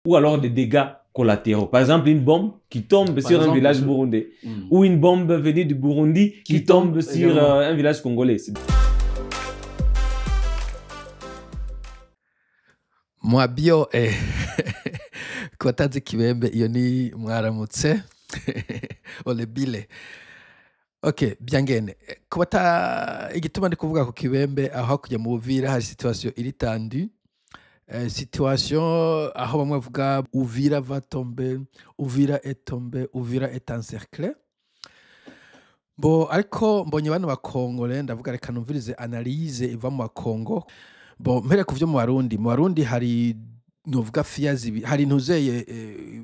ou alors des dégâts collatéraux. Par exemple, une bombe qui tombe sur un village burundais ou une bombe venue du Burundi qui tombe sur un village congolais. Mwabio Kwatazi Kibembe Yoni Mwaramutse Olebile. Ok, byangene. Kubata igituma ndi kuvuga ku Kibembe aho kujya mu Uvira hari situation iri tendu. Situation aho bamwe bavuga Uvira va tomber, Uvira est tombé, Uvira est encerclé. Bo ariko mbonye bano bakongole ndavuga reka numvirize analyse iva mu Kongo. Bo mpere kuvyo mu Barundi hari nuvuga fiyazi hari ntuzeye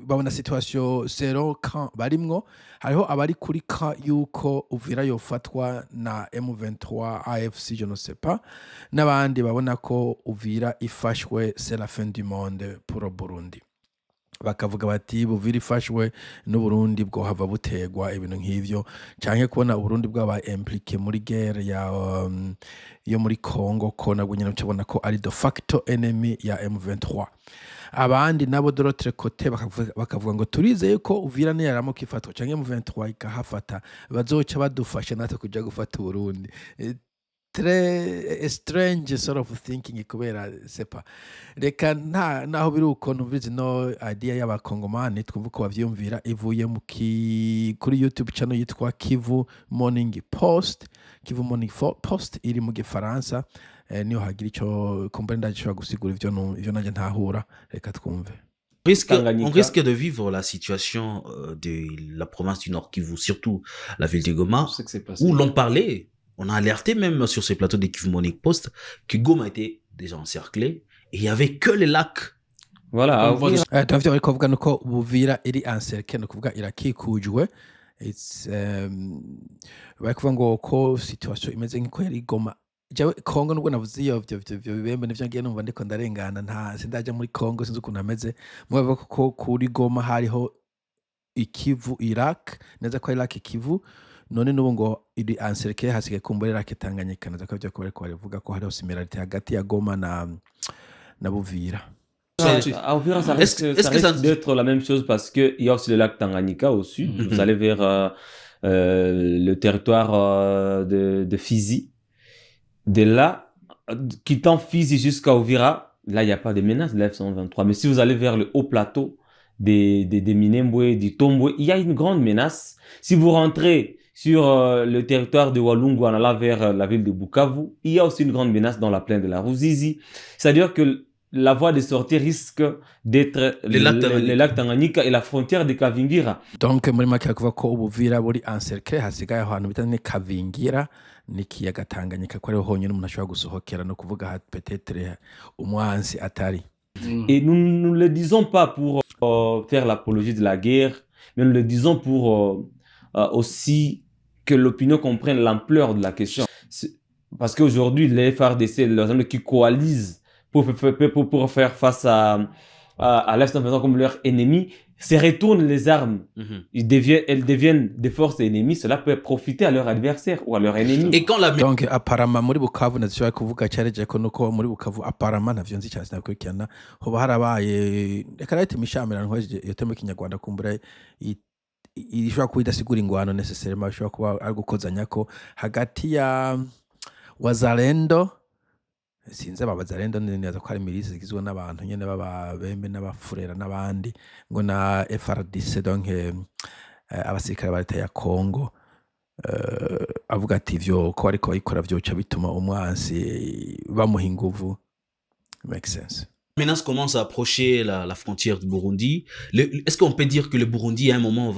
babona situation zero camp barimwo hariho abari kuri camp yuko Uvira yofatwa na M23 AFC je ne sais pas n'abandi babona ko Uvira ifashwe c'est la fin du monde pour le Burundi bakavuga bati Uvira ifashwe n'u Burundi bwo hava butegwa ibintu nk'ivyo canke kubona Burundi bwaba impliqué muri guerre ya yo muri Congo ko nabwo nyine cyabona ko ari de facto enemy ya M23 abandi nabo de l'autre côté bakavuga ngo turizeye ko Uvira ne yaramo kifatwa canke M23 ikahafata bazoca badufasha natwe kuja gufata Burundi. Très strange sort of thinking kubera sepa reka naho biri uko numvirize no idea y'abakongomani twumva ko bavyumvira ivuye mu kuri YouTube channel yitwa Kivu Morning Post iri mu Gifaransa niyo hagira ico kombe ndashobora gusigura ivyo nanje ntahura reka twumve. On risque de vivre la situation de la province du Nord Kivu, surtout la ville de Goma, où l'on parlait. On a alerté même sur ces plateaux de Kivu Morning Post que Goma était déjà encerclé et il n'y avait que les lacs. Voilà. Tuvyo ariko kuvuga nuko Uvira iri encerclé no kuvuga irakikujwe. It's bakuvuga ngo ko situation imeze nk'iko yari Goma. Jawe Kongo nubwo navuze iyo bibembe nivyo ngiye numva ndiko ndarengana nta sindaje muri Kongo sinzi ukuntu ameze mwe ko kuri Goma hariho Ikivu Iraq neza ko Iraq Kivu none nubu ngo iri encerclé hasigaye kumburera Tanganyika naza ko byo ko barivuga ko hariho similarité hagati ya Goma na Uvira. À Uvira, ça risque d'être la même chose parce qu'il y a aussi le lac Tanganyika au sud. Vous allez vers le territoire de Fizi. De là, quittant Fizi jusqu'à Uvira, là, il n'y a pas de menace de l'F-123. Mais si vous allez vers le haut plateau des Minembwe, du Tombwe, il y a une grande menace. Si vous rentrez sur le territoire de Walungu en allant vers la ville de Bukavu, il y a aussi une grande menace dans la plaine de la Ruzizi. C'est-à-dire que la voie de sortie risque d'être le lac Tanganyika et la frontière de Kavingira. Donc, muri make kuvuga ko Uvira buri encerclé hasigaye ahantu bita ni Kavingira n'ikiyaga Tanganyika ko ariho honyine umuntu ashobora gusohokera no kuvuga peut-être umwansi atari. Et nous ne le disons pas pour faire l'apologie de la guerre, mais nous le disons pour aussi que l'opinion comprenne l'ampleur de la question. Parce qu'aujourd'hui, les FARDC, les armées qui coalisent pour faire face à l'Est comme leur ennemi, se retournent les armes. Elles deviennent des forces ennemies. Cela peut profiter à leur adversaire ou à leur ennemi. Et quand la... Donc, apparemment, muri Bukavu nazishobora kuvuga cyareje ko nuko muri Bukavu apparemment navyo nzi cyane nakurikirana hoba harabaye reka rete mishamirano nkweje yotemo kinyarwanda kumbura ishobora kuba idasigura ingwano necessairement ishobora kuba ari gukozanya ko hagati ya Wazalendo sinzi abazalendo neza ko ari milisi zigizwe n'abantu nyene b'ababembe n'abafurera n'abandi ngo na FARDC donc abasirikare ba leta ya Kongo avuga ati ivyo ko ariko bayikora vyoca bituma umwansi bamuha inguvu. Make sense. La menace commence à approcher la frontière du Burundi. Est-ce qu'on peut dire que le Burundi, à un moment,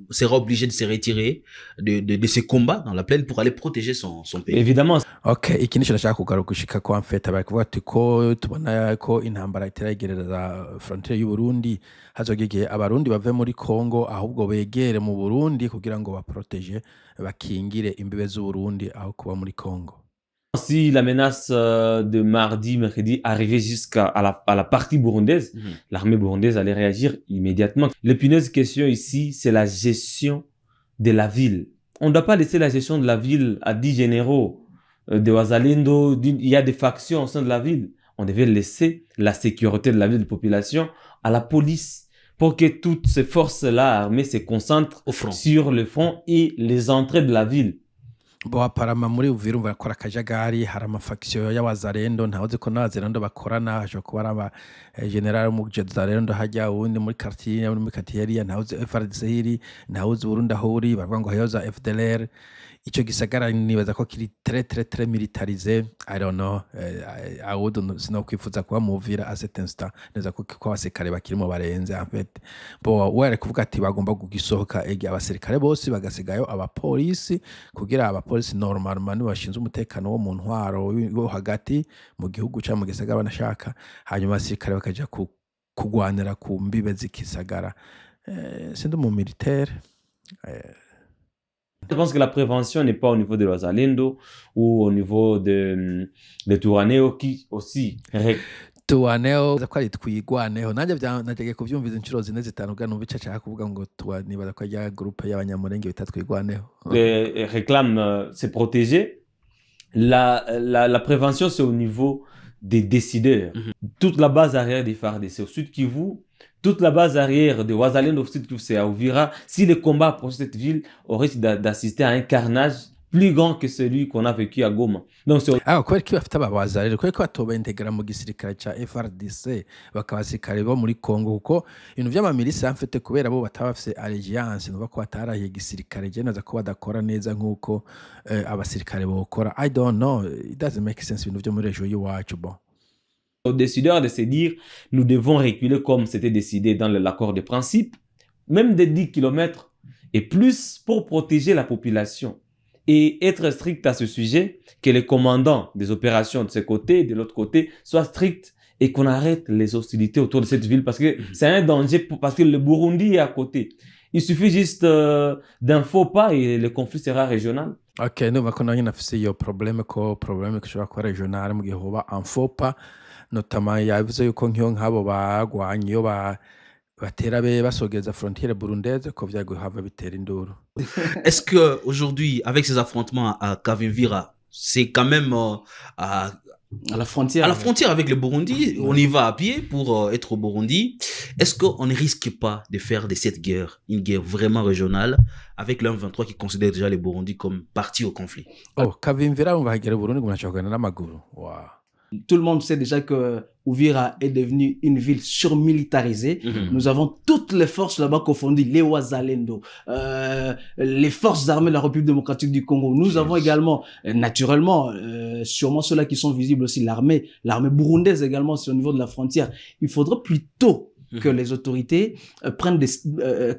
sera obligé de se retirer de ces combats dans la plaine pour aller protéger son pays? Évidemment. Ok, iki nico nashaka kugaruka gushika ko en fait abakuvuga ati ko tubona ko intambara iteragereza frontière y'u Burundi hazogegeye abarundi bave muri Kongo ahubwo begere mu Burundi kugira ngo baprotege bakingire imbibe z'u Burundi aho kuba muri Kongo. Si la menace de mardi, mercredi arrivait jusqu'à la partie burundaise, l'armée burundaise allait réagir immédiatement. L'épineuse question ici, c'est la gestion de la ville. On ne doit pas laisser la gestion de la ville à 10 généraux de Wazalendo. Il y a des factions au sein de la ville. On devait laisser la sécurité de la ville, de la population à la police pour que toutes ces forces-là armées se concentrent sur le front et les entrées de la ville. Bo apparemment muri Uvira bakora akajagari, hari amafaction y'abazarendo, ntahoze ko n'abazarendo bakorana, hashobora kuba aba general mu Zarendo hajya uwundi muri quartier yariya, ntahoze FARDC hiri, ntahoze Burundi aho uri, bavuga ngo hayoza FDLR. Ico gisagara nibaza ko kiri très militarisé. I don't know, I wouldn't sinokwifuza kuba mu Uvira à cet instant, neza ko abasirikare bakirimo barenze en fait. Bo were kuvuga ati bagomba kugisohoka ege abasirikare bose bagasigayo abapolisi kugira abapolisi normalement ni bashinzwe umutekano wo mu ntwaro wo hagati mu gihugu cya mu gisagara banashaka, hanyuma abasirikare bakaja kugwanira ku mbibe z'ikisagara. Sindi mu militaire. Je pense que la prévention n'est pas au niveau de Wazalendo ou au niveau de Twirwaneho qui aussi Twirwaneho ko ari twigwaneho. Nanjye nategeye kuvyumviza inshuro zine zitanu bwa numva cyashaka kuvuga ngo nibaza ko ya groupe y'abanyamurenge bita Twirwaneho réclame se protéger. La prévention c'est au niveau des décideurs. Toute la base arrière des FARDC au Sud Kivu, toute la base arrière de Wazalendo au Sud Kivu, c'est à Uvira. Si le combat approche cette ville, on risque d'assister à un carnage plus grand que celui qu'on a vécu à Goma. Donc c'est kubera ko bafite abazarendo, kubera ko batobaintegra mu gisirikare ca FARDC bakabasirikare bo muri Congo, kuko ibintu by'amamilisi amfite kubera bo batabafise alliance, nuva ko batarahiye gisirikare je naza ko badakora neza nkuko abasirikare bokora. I don't know, it doesn't make sense ibintu byo muri region y'iwacu. Bon, aux décideurs de se dire nous devons reculer comme c'était décidé dans l'accord de principe, même de 10 km et plus pour protéger la population et être strict à ce sujet, que les commandants des opérations de ce côté et de l'autre côté soient stricts et qu'on arrête les hostilités autour de cette ville parce que c'est un danger, parce que le Burundi est à côté. Il suffit juste d'un faux pas et le conflit sera régional. Ok, nous va connaître un problème que je vais régional, mais il y a un faux pas. Notamment yavuze yuko nk'abo bagwanye iyo batera basogeza frontière burundaise ko vyaguhava bitera induru. Est-ce que aujourd'hui avec ces affrontements à Kavimvira, c'est quand même à la frontière avec le Burundi, on y va à pied pour être au Burundi. Est-ce qu'on ne risque pas de faire de cette guerre une guerre vraiment régionale avec l'M23 qui considère déjà le Burundi comme partie au conflit? Kavimvira on va hagera Burundi kunachokana n'amaguru. Wow. Tout le monde sait déjà que Uvira est devenue une ville surmilitarisée. Nous avons toutes les forces là-bas confondues, les Wazalendo, les forces armées de la République démocratique du Congo. Nous avons également, naturellement, sûrement ceux-là qui sont visibles aussi, l'armée burundaise également, c'est au niveau de la frontière. Il faudrait plutôt que les autorités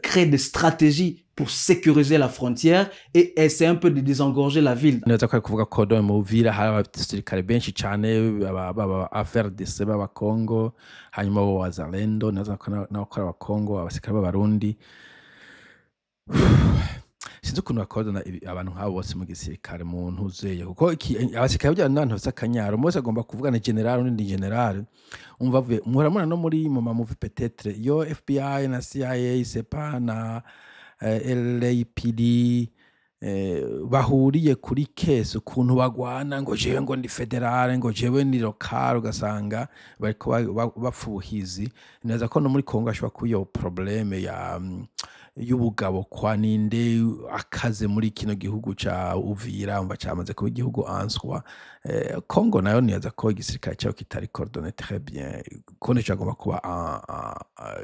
créent des stratégies pour sécuriser la frontière et essayer un peu de désengorger la ville. Neza ko kuvuga ko do mu Uvira hari abasirikare benshi cyane baba FARDC baba Congo, hanyuma bo Wazalendo naza ko n'abakora aba Congo, abasirikare b'abarundi. Sinzi ukuntu bakodana abantu nk'abo bose mu gisirikare mu ntuzeye, kuko abasirikare by'abantu b'akanyaro mose agomba kuvugana general n'indi general. Umva vuye muramuna no muri mama movie peut-être yo FBI na CIA sepa na LAPD bahuriye kuri case ukuntu bagwana ngo jewe ngo ndi federal ngo jewe ni local, ugasanga bariko bapfuhizi. Neza ko no muri Congo ashobora kuyo probleme y'ubugabo kwa ninde akaze muri kino gihugu ca Uvira, umva cyamaze kuba igihugu answa. Congo nayo niyaza ko igisirikare cyaho kitari coordonné très bien, ko nico agomba kuba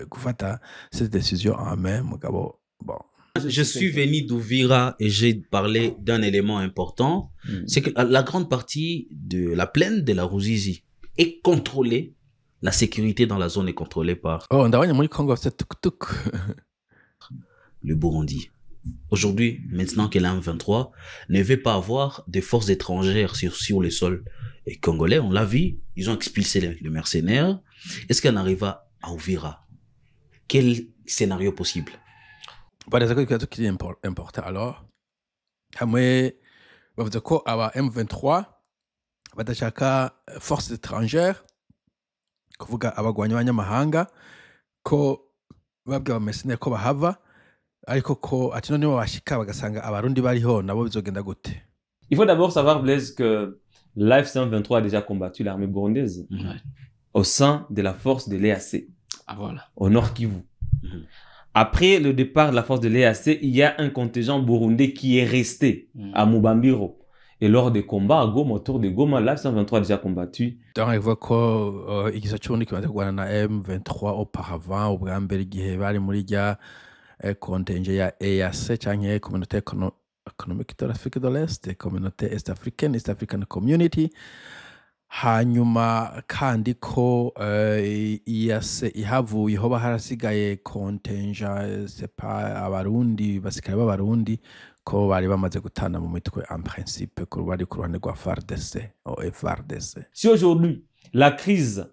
gufata cette décision en main mugabo. Bon. Je suis venu d'Uvira et j'ai parlé d'un élément important, c'est que la grande partie de la plaine de la Ruzizi est contrôlée, la sécurité dans la zone est contrôlée par le Burundi. Aujourd'hui, maintenant que l'M23 ne veut pas avoir de forces étrangères sur le sol congolais, on l'a vu, ils ont expulsé les mercenaires. Est-ce qu'on arrive à Uvira? Quel scénario possible? Baraza ko ikibazo kiri important. Alors hamwe bavuze ko aba M23 badashaka forces étrangères, kuvuga abagwanyi b'abanyamahanga, ko babwiye abamesene ko bahava, ariko ko ati none bashika bagasanga abarundi bariho nabo bizogenda gute? Il faut d'abord savoir, Blaise, que l'AFC M23 a déjà combattu l'armée burundaise au sein de la force de l'EAC. au Nord Kivu. Après le départ de la force de l'EAC, il y a un contingent burundais qui est resté à Mubambiro. Et lors des combats à Goma, autour de Goma, là, 123 a déjà combattu. Donc, il voit que igice cy'uburundi kimaze kurwana na M23 auparavant, ubwa mbere igihe bari muri rya contingent ya EAC canke Communauté Économique de l'Afrique de l'Est, Communauté East African Community. Hanyuma kandi ko EAC ihavuye hoba harasigaye contingent sepa abarundi basikare b'abarundi ko bari bamaze gutana mu mitwe en principe ko bari ku ruhande rwa FARDC ou FARDC. Si aujourd'hui la crise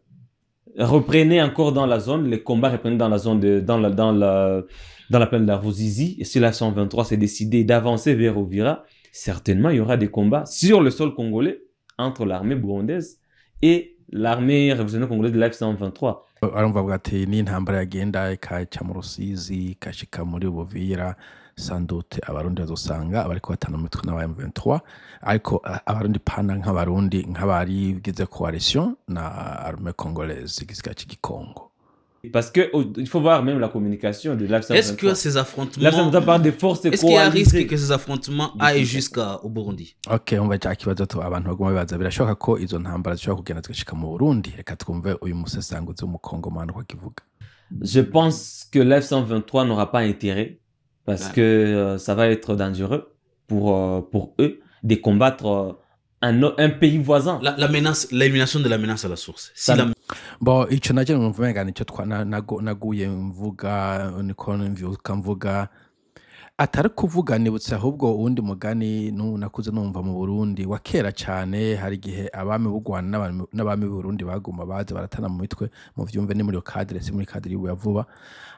reprenait encore dans la zone, les combats reprenaient dans la zone dans la plaine de la Ruzizi, et si la 123 s'est décidé d'avancer vers Uvira, certainement il y aura des combats sur le sol congolais entre l'armée burundaise et l'armée révolutionnaire congolaise de l'F-123. Arumva bwati ni intambara yagenda ikaca mu Rusizi ikashika muri Uvira, sandote abarundi bazosanga abariko batana mitwe n'aba M23, ariko abarundi pana nk'abarundi nk'abari bigize coalition na armée congolaise igisika cy'igikongo. Parce que il faut voir même la communication de l'F-123. Est-ce que ces affrontements... L'F-123 parle de forces coalisées. Est-ce qu'il y a un risque que ces affrontements aillent jusqu'au Burundi? Ok, on va dire kibazo to abantu baguma bibaza birashoboka ko izo ntambara zishobora kugenda zigashika mu Burundi. Reka twumve uyu musesanguzi w'umukongomani ko kivuga. Je pense que l'F-123 n'aura pas intérêt parce que ça va être dangereux pour eux de combattre un pays voisin. La menace, l'élimination de la menace à la source. Si Bon, ico naje numva nico naguye mvuga niko mvuga atari kuvuga nibutse ahubwo uwundi mugani nakuze numva mu Burundi wa kera cyane. Hari gihe abami bugwana n'abami Burundi baguma baza baratana mu mitwe mu vyumve ni muri cadre si muri cadre y'ubu yavuba.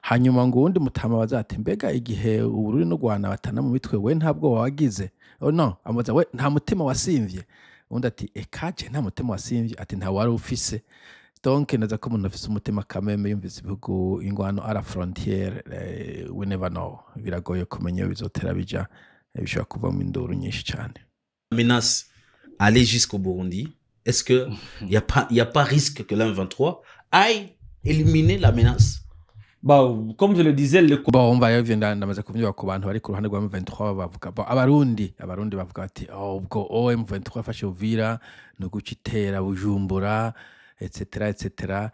Hanyuma ngo uwundi mutama bazati mbega igihe Uburundi no Rwanda batana mu mitwe we ntabwo wagize. Oh no, amuza we nta mutima wasimvye. Undi ati ekaje nta mutima wasimvye, ati nta wari ufise. Donc naza ko umuntu afise umutima kameme yumvise ibihugu ingwano à la frontière, we never know, biragoye kumenya bizotera bija bishobora kuva mu induru nyinshi cyane. Menace aller jusqu'au Burundi, est-ce que il y a pas risque que l'M23 aille éliminer la menace? Bah, comme je le disais, bon, on va y venir ndamaze kuvyuka ku bantu bari ku ruhande rwa M23 bavuga abarundi bavuga ati ubwo M23 afashe Uvira no gucitera Bujumbura etc.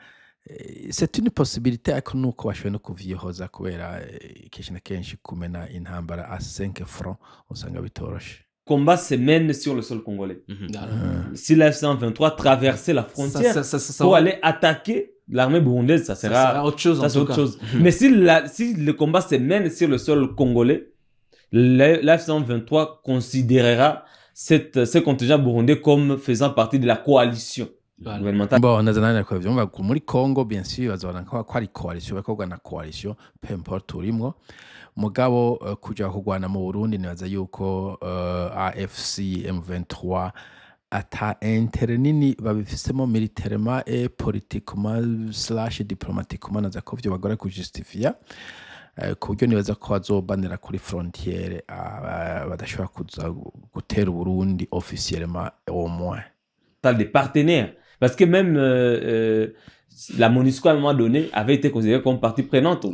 C'est une possibilité ariko nuko bashoboye no kuvyihoza kubera kenshi na kenshi kumena intambara à 5 francs usanga bitoroshe. Combat se mène sur le sol congolais. Si la F-123 traversait la frontière pour aller attaquer l'armée burundaise, ça sera autre chose. Mais si le combat se mène sur le sol congolais, la F-123 considérera ce contingent burundais comme faisant partie de la coalition. Bon, nazana ko vyumva muri Congo bien sûr bazobona ko ari coalition bakogwa na coalition peu importe urimwo mugabo kuja kugwana mu Burundi nibaza yuko AFC M23 ata intérêt nini babifisemo militairement et politiquement / diplomatiquement naza ko vyo bagora ku justifier ku buryo nibaza ko bazobanira kuri frontière badashobora kuza gutera Burundi officiellement au moins. Des partenaires. Parce que même la MONUSCO à un moment donné avait été considérée comme partie prenante au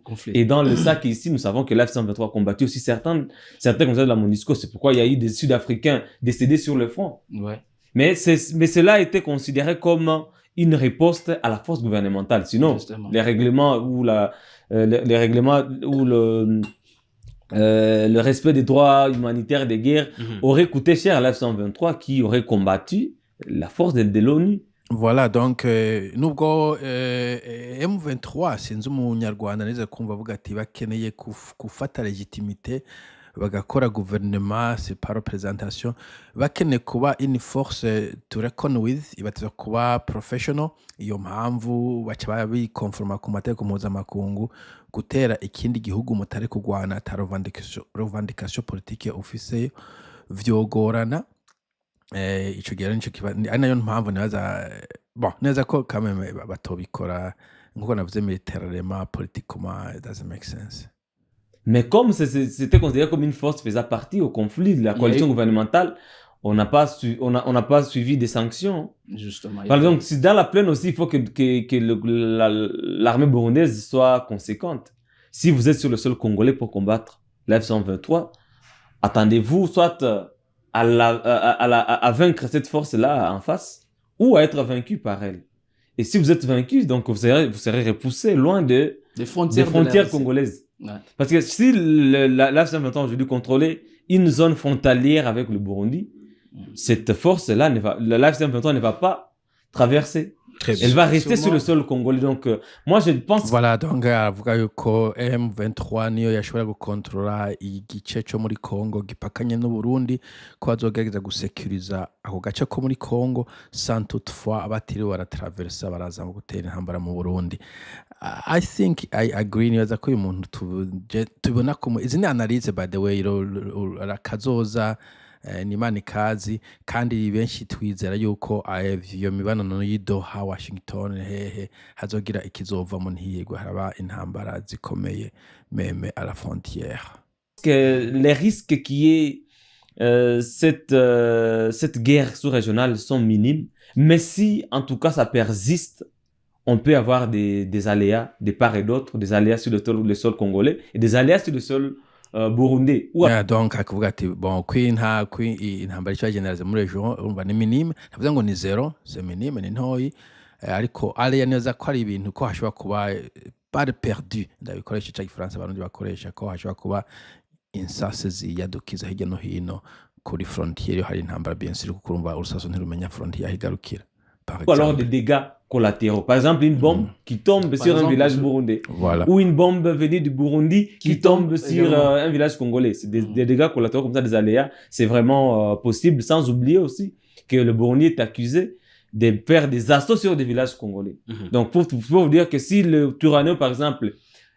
conflit. Et dans le sac ici, nous savons que l'F-123 a combattu aussi certains conseillers de la MONUSCO. C'est pourquoi il y a eu des Sud-Africains décédés sur le front. Ouais. Mais cela a été considéré comme une riposte à la force gouvernementale. Sinon, les règlements ou le respect des droits humanitaires des guerres aurait coûté cher à l'F-123 qui aurait combattu la force de l'ONU. Voilà, donc nubwo M23 sinzi umunyarwanda neza kumva avuga ati bakeneye gufata legitimité bagakora gouvernement, c'est par représentation, bakeneye kuba une force to reckon with, ibateza kuba professional. Iyo mpamvu baca bikonforma ku mategeko mpuzamakungu gutera ikindi gihugu mutari kugwana ata revendication politique officielle vyogorana. Ico gihe nico kiba ari nayo mpamvu naza neza ko kameme batobikora nkuko navuze militairement, politiquement, it doesn't make sense. Mais comme c'était considéré comme une force faisant partie au conflit de la coalition gouvernementale, on n'a pas suivi des sanctions. Justement. Par exemple, si dans la plaine aussi, il faut que l'armée burundaise soit conséquente. Si vous êtes sur le sol congolais pour combattre la F-123, attendez-vous soit à vaincre cette force-là en face ou à être vaincu par elle. Et si vous êtes vaincu, donc vous serez repoussé loin des frontières congolaises. Ouais. Parce que si la F-123 aujourd'hui contrôlait une zone frontalière avec le Burundi, cette force-là, la F-123 ne va pas traverser. Elle va rester sur le sol congolais. Donc, moi, je pense... Voilà, donc, avuga yuko M23 niyo yashobora gukontrola igice cyo muri Congo gipakanye n'u Burundi, ko bazogerageza gusekuriza ako gace ko muri Congo sans toutefois abatiriwe baratraversa baraza mu gutera intambara mu Burundi. I think I agree neza ko uyu muntu tubona ko izi ni analyse by the way kazoza ni manikazi kandi benshi twizera yuko iyo mibonano y'Doha Washington hehe hazogira ikizova mu ntiyigwe haraba intambara zikomeye meme à la frontière. Que les risques qui est cette guerre sous-régionale sont minimes, mais si en tout cas ça persiste, on peut avoir des aléas de part et d'autre, des aléas sur le sol congolais et des aléas sur le sol Burundi. Donc akavuga ati bon intambara icyo generalize muri region urumva ni minime, navuze ngo ni zero, c'est minime, ni ntoyi, ariko aléa neza ko ari ibintu ko hashobora kuba pas perdu, ndabikoresha cya Gifaransa abantu bakoresha ko hashobora kuba insase ziyadukiza hirya no hino kuri frontière hari intambara bien sûr kuko urumva urusaso ntirumenya frontière ahigarukira. Ou alors des dégâts collatéraux. Par exemple, une bombe qui tombe sur un village burundais. Voilà. Ou une bombe venue du Burundi qui tombe sur un village congolais. C'est des dégâts collatéraux comme ça, des aléas. C'est vraiment possible. Sans oublier aussi que le Burundi est accusé de faire des assauts sur des villages congolais. Donc, pour vous dire que si le Turano, par exemple,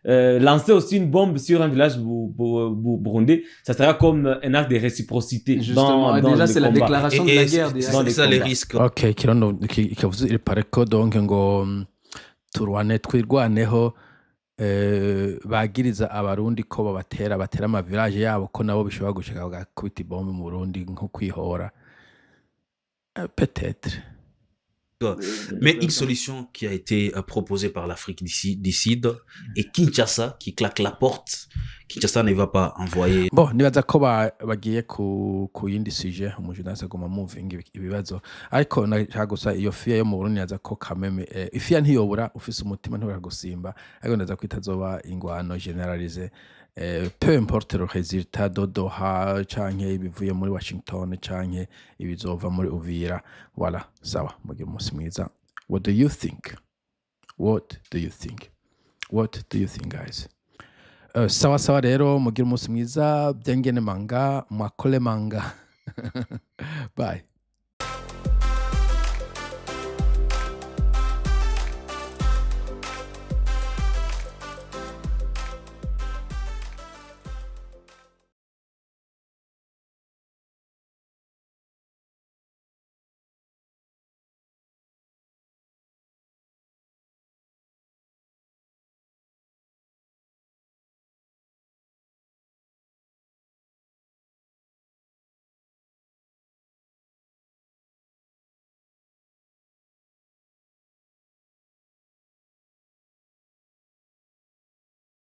lancer aussi une bombe sur un village burundais, ça sera comme un acte de réciprocité. Justement, dans déjà c'est la déclaration de la guerre. C'est ça les risques. Ok, kirondo kikavuze il paraît que donc ngo turwane twirwaneho bagiriza abarundi ko batera ama village yabo ko nabo bishobora gushika bagakubita bombe mu Burundi nko kwihora. Peut-être. Mais une solution qui a été proposée par l'Afrique du Sud et Kinshasa qui claque la porte. Kinshasa ne va pas envoyer. Bon, nibaza ko bagiye ku yindi sujet umujournaliste agoma moving ibibazo ariko nashaka gusa iyo fia yo mu Burundi yaza ko kameme ifia ntiyobura ufise umutima ntubara gusimba ariko ndaza kwitazoba ingwano generalize peu importe le résultat de Doha canke ibivuye muri Washington canke ibizova muri Uvira. Voilà, sawa mugira umunsi mwiza. What do you think guys? Sawa rero mugira umunsi mwiza byengene manga mwakole manga. Bye.